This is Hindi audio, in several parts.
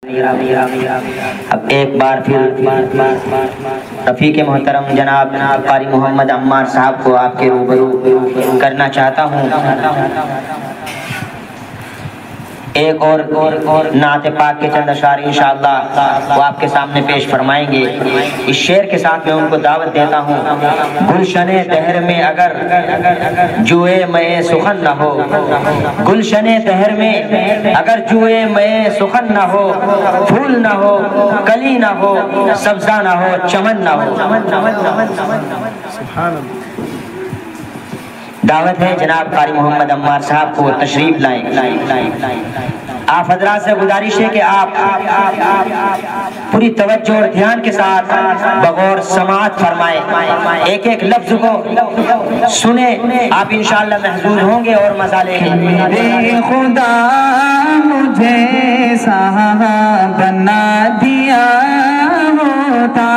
अब एक बार फिर रफ़ीक मोहतरम जनाब कारी मोहम्मद अम्मार साहब को आपके रूबरू करना चाहता हूँ। एक और नाते पाक के चंद अशार इंशाअल्लाह वो आपके सामने पेश फरमाएंगे। इस शेर के साथ मैं उनको दावत देता हूँ। गुलशने दहर में अगर जुए मए सुखन न हो, गुलशने दहर में अगर जुए मए सुखन न हो, फूल न हो, कली न हो, सब्जा न हो, चमन न हो। दावत है जनाब कारी मोहम्मद अम्मार साहब को तशरीफ लाएं। आप हजरात से गुजारिश है कि आप पूरी तवज्जो और ध्यान के साथ बगौर समाअत फरमाएं, एक एक लफ्ज को सुने। आप इंशाअल्लाह महसूस होंगे और मजा लेंगे। खुदा मुझे साहब बना दिया होता,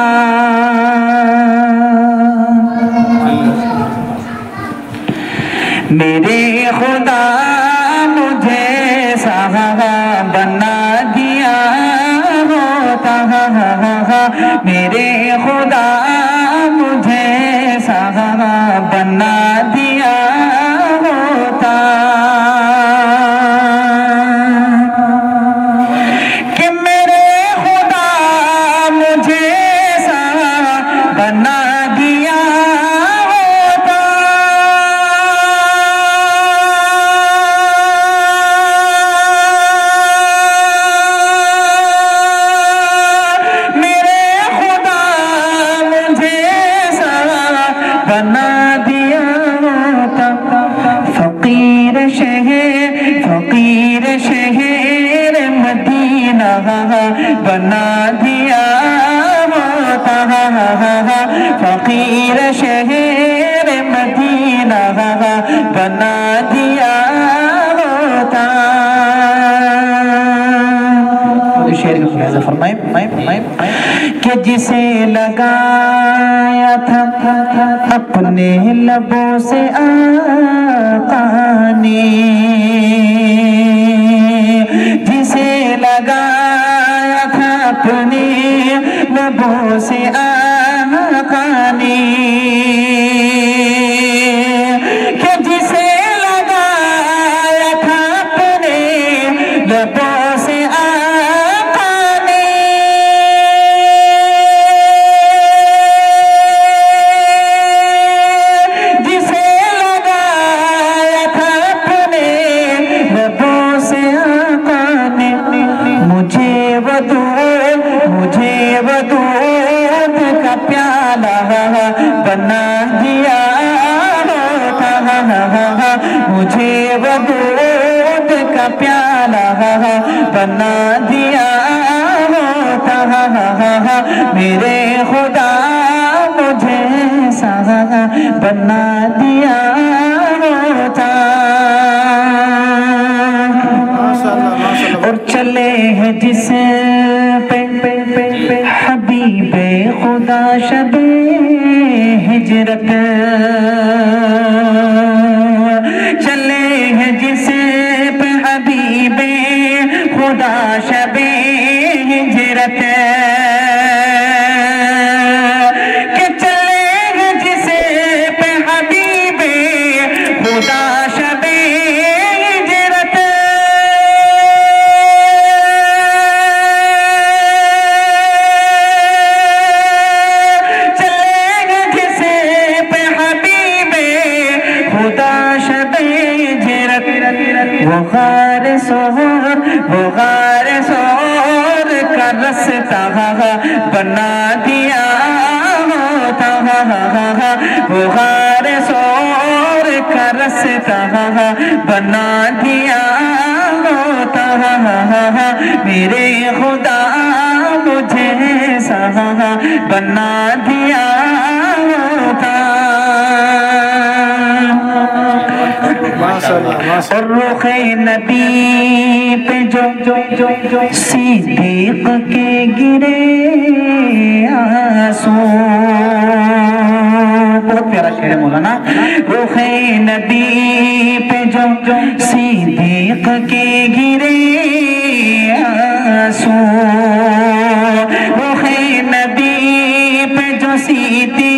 मेरे खुदा मुझे सहारा बना दिया होता, मेरे खुदा मुझे सहारा बना दिया होता, कि मेरे खुदा मुझे सहारा बना दिया बना दिया होता। फकीर शहर मदीना बना दिया होता, फकीर शहर मदीना बना दिया होता। शेर का फरमाए कि जिसे लगाया था अपने लबों से आका ने, जिसे लगाया था अपने लबों से आका ने, कि जिसे लगाया था अपने लबों से बना दिया होता, मुझे वो दूध का प्याला बना दिया होता, मेरे खुदा मुझे सहारा बना दिया होता। और चले हैं जिसे हबीबे खुदा शबे हिजरत, चले हैं जिसे पे हबीबे खुदा शबे हिजरत, के चले हैं जिसे पे हबीबे खुदा शबे हिजरत, वो गार सोर का रास्ता बना दिया होता, वो गार सोर का रास्ता बना दिया होता, मेरे खुदा मुझे सहारा बना दिया होता। और रुखे नबी पे जो सिद्दीक के गिरे आंसू, बहुत प्यारा शेर है मौलाना। रुखे नबी पे जो सिद्दीक के गिरे आंसू, सीधी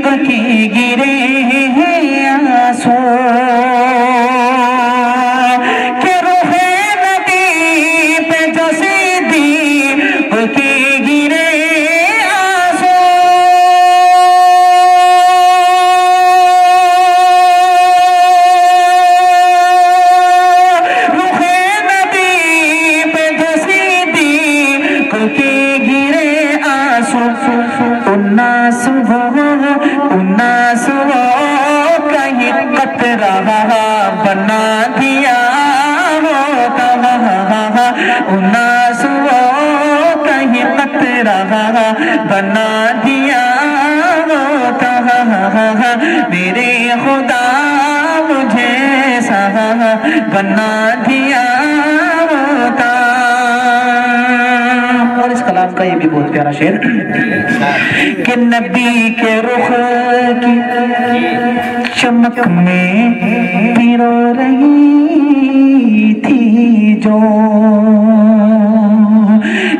के गिरे आंसू के रूहे नबी पे जो सीधी के गिरे आंसू रूहे नबी पे जो सीधी के गिरे आंसू उन्नास वो कहीं कतरा बना दिया होता उन्नास वो कहीं कतरा बना दिया होता मेरे खुदा मुझे सा बना दिया होता। और इस कलाम का ये भी बहुत प्यारा शेर कि नबी के रुख की चमक में पिरो रही थी जो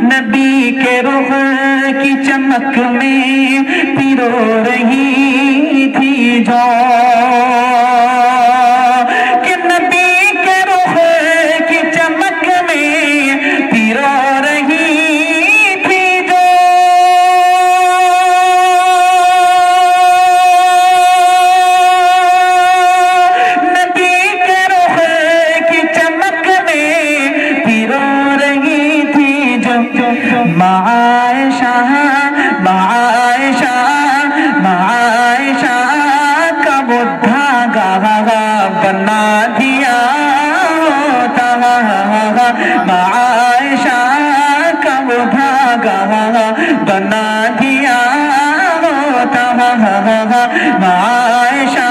नबी के रुख की चमक में पिरो रही थी जो कि नबी के रुख की चमक में पिरो रही मायशा का वो धागा बना दिया होता मायशा का वो धागा बना दिया होता मायशा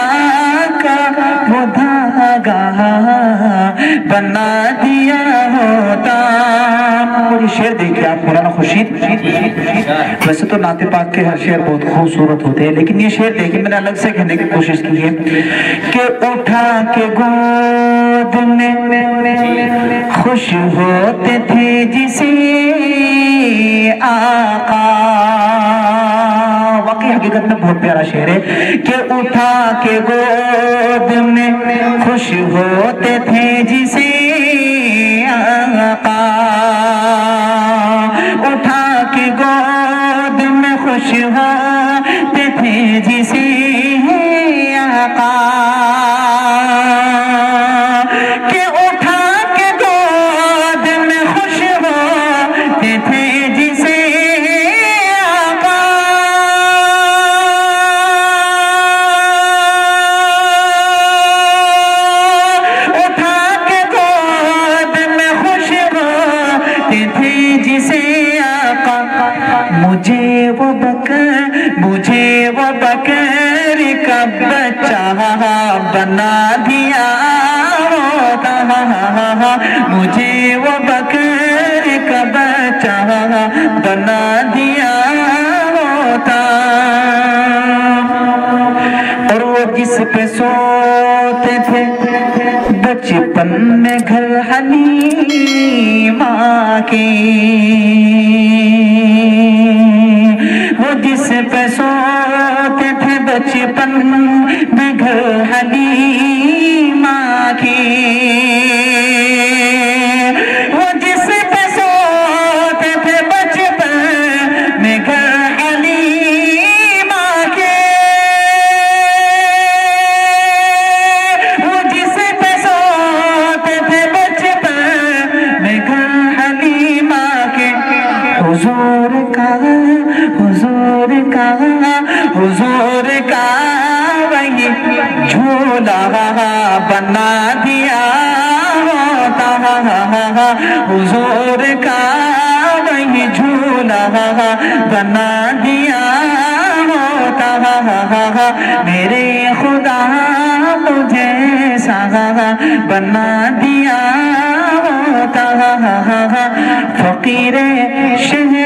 का वो धागा बना दिया होता। और ये शेर देखिए आप मौलाना खुर्शीद, वैसे तो नाते पाक के हर शेर बहुत खूबसूरत होते हैं, लेकिन ये शेर देखिए मैंने अलग से कहने की कोशिश की है कि उठा के गोद में खुश होते थे जिसे आका। वाकई हकीकत में बहुत प्यारा शेर है कि उठा के गोद में खुश होते थे जिसे आका उठा के गोद में खुश होते थे जिसे आका के उठा के गोद में खुश होते थे जिसे आका उठा के गोद में खुश होते थे जिसे मुझे वो बकर का बच्चा बना दिया होता मुझे वो बकर का बच्चा बना दिया होता। और वो जिस पे सोते थे बचपन में घर हलीमा के वो जिस पे सोते थे बचपन में घर हलीमा के वो जिस पे सोते थे बचपन में घर हलीमा के वो जिस पे सोते थे बचपन में घर हलीमा के हुजूर का वही झूला बना दिया होता हुजूर का वही झूला बना दिया होता मेरे खुदा मुझे सा बना दिया होता फकीर शहर